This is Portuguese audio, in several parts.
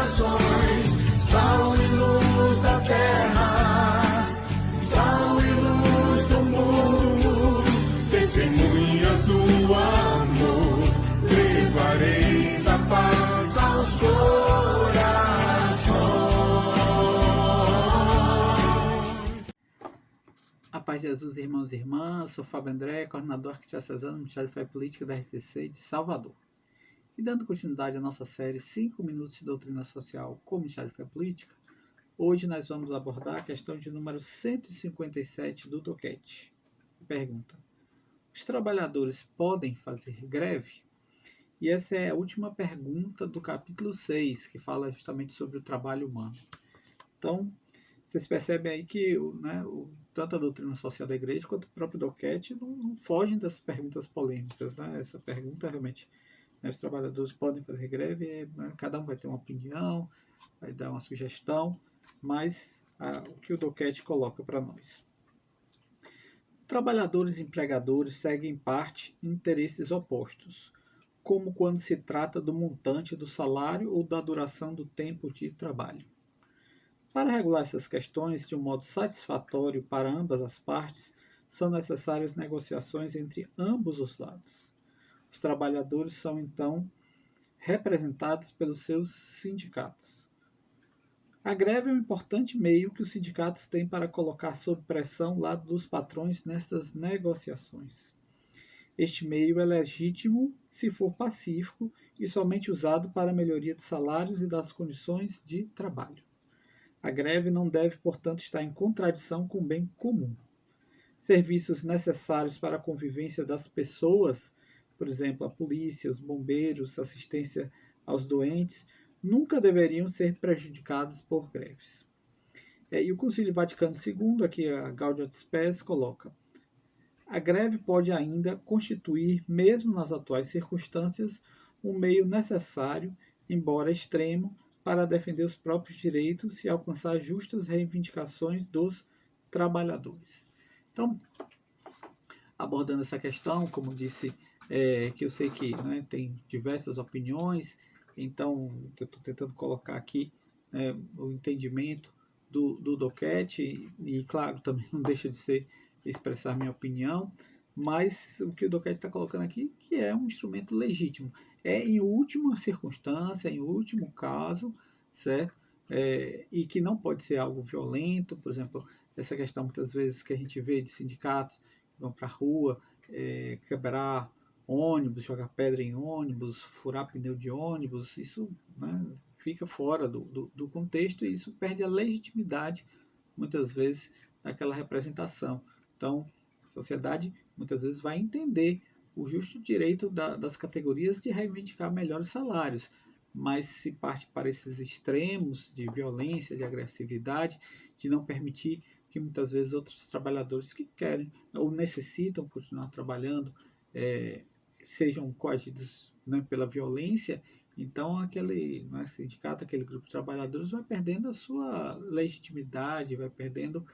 nações, sal e luz da terra, sal e luz do mundo, testemunhas do amor, levareis a paz aos corações. A paz de Jesus, irmãos e irmãs, sou Fábio André, coordenador arquidiocesano do Ministério de Fé e Política da RCC de Salvador. E dando continuidade à nossa série 5 minutos de doutrina social com o Ministério de Fé e Política, hoje nós vamos abordar a questão de número 157 do DOCAT. Pergunta: os trabalhadores podem fazer greve? E essa é a última pergunta do capítulo 6, que fala justamente sobre o trabalho humano. Então, vocês percebem aí que tanto a doutrina social da igreja quanto o próprio DOCAT não fogem das perguntas polêmicas. Né? Essa pergunta realmente, os trabalhadores podem fazer greve, cada um vai ter uma opinião, vai dar uma sugestão, mas o que o DOCAT coloca para nós. Trabalhadores e empregadores seguem em parte interesses opostos, como quando se trata do montante do salário ou da duração do tempo de trabalho. Para regular essas questões de um modo satisfatório para ambas as partes, são necessárias negociações entre ambos os lados. Os trabalhadores são, então, representados pelos seus sindicatos. A greve é um importante meio que os sindicatos têm para colocar sob pressão o lado dos patrões nestas negociações. Este meio é legítimo se for pacífico e somente usado para a melhoria dos salários e das condições de trabalho. A greve não deve, portanto, estar em contradição com o bem comum. Serviços necessários para a convivência das pessoas, por exemplo, a polícia, os bombeiros, assistência aos doentes, nunca deveriam ser prejudicados por greves. E o Concílio Vaticano II, aqui a Gaudium et Spes, coloca: a greve pode ainda constituir, mesmo nas atuais circunstâncias, um meio necessário, embora extremo, para defender os próprios direitos e alcançar justas reivindicações dos trabalhadores. Então, abordando essa questão, como disse, que eu sei que tem diversas opiniões, então eu estou tentando colocar aqui o entendimento do DOCAT e, claro, também não deixa de ser expressar minha opinião, mas o que o DOCAT está colocando aqui, que é um instrumento legítimo, é em última circunstância, em último caso, certo? E que não pode ser algo violento. Por exemplo, essa questão muitas vezes que a gente vê de sindicatos que vão para a rua, quebrar ônibus, jogar pedra em ônibus, furar pneu de ônibus, isso fica fora do contexto e isso perde a legitimidade, muitas vezes, daquela representação. Então, a sociedade muitas vezes vai entender o justo direito das categorias de reivindicar melhores salários, mas se parte para esses extremos de violência, de agressividade, de não permitir que muitas vezes outros trabalhadores que querem ou necessitam continuar trabalhando sejam coagidos pela violência, então aquele sindicato, aquele grupo de trabalhadores vai perdendo a sua legitimidade, vai perdendo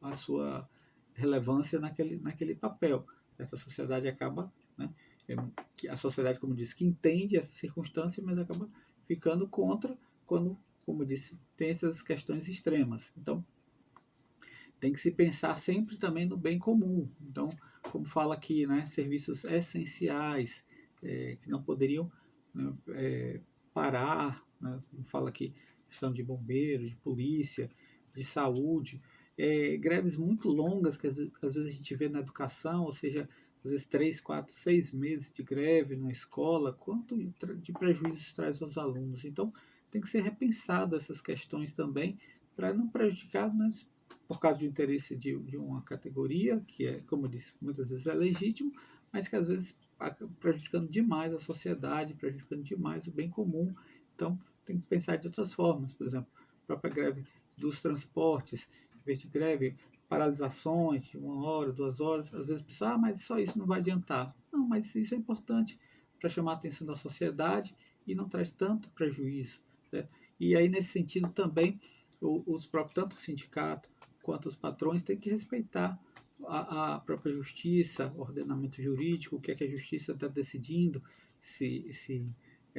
a sua relevância naquele papel. Essa sociedade acaba, a sociedade, como disse, que entende essa circunstância, mas acaba ficando contra quando, como disse, tem essas questões extremas. Então, tem que se pensar sempre também no bem comum. Então, como fala aqui, serviços essenciais que não poderiam parar, como fala aqui, questão de bombeiro, de polícia, de saúde, greves muito longas que às vezes a gente vê na educação, ou seja, às vezes 3, 4, 6 meses de greve na escola, quanto de prejuízos traz aos alunos. Então, tem que ser repensado essas questões também, para não prejudicar, por causa do interesse de uma categoria, que é, como eu disse, muitas vezes é legítimo, mas que às vezes acaba prejudicando demais a sociedade, prejudicando demais o bem comum. Então, tem que pensar de outras formas. Por exemplo, a própria greve dos transportes, em vez de greve, paralisações de 1 hora, 2 horas, às vezes pensa, mas só isso não vai adiantar. Não, mas isso é importante para chamar a atenção da sociedade e não traz tanto prejuízo. Certo? E aí, nesse sentido, também, os próprios, tanto o sindicato quanto os patrões, têm que respeitar a própria justiça, o ordenamento jurídico, o que é que a justiça está decidindo, se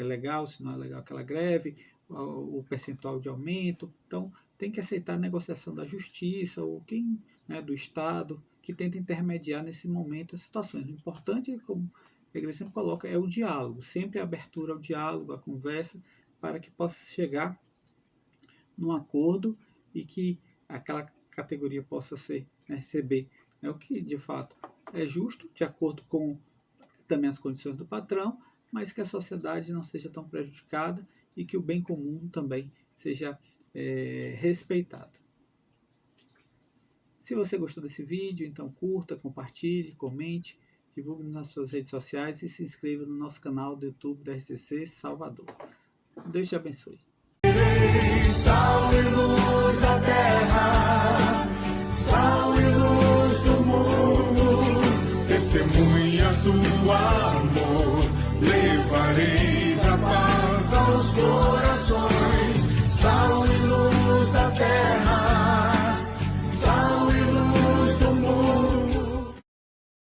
é legal, se não é legal aquela greve, o percentual de aumento. Então, tem que aceitar a negociação da justiça ou quem, né, do Estado, que tenta intermediar nesse momento as situações. O importante, como a igreja sempre coloca, é o diálogo, sempre a abertura ao diálogo, à conversa, para que possa chegar num acordo e que aquela categoria possa ser, né, receber, né, o que de fato é justo, de acordo com também as condições do patrão, mas que a sociedade não seja tão prejudicada e que o bem comum também seja respeitado. Se você gostou desse vídeo, então curta, compartilhe, comente, divulgue nas suas redes sociais e se inscreva no nosso canal do YouTube da RCC Salvador. Deus te abençoe. Sal e luz da terra, sal e luz do mundo, testemunhas do amor, levareis a paz aos corações.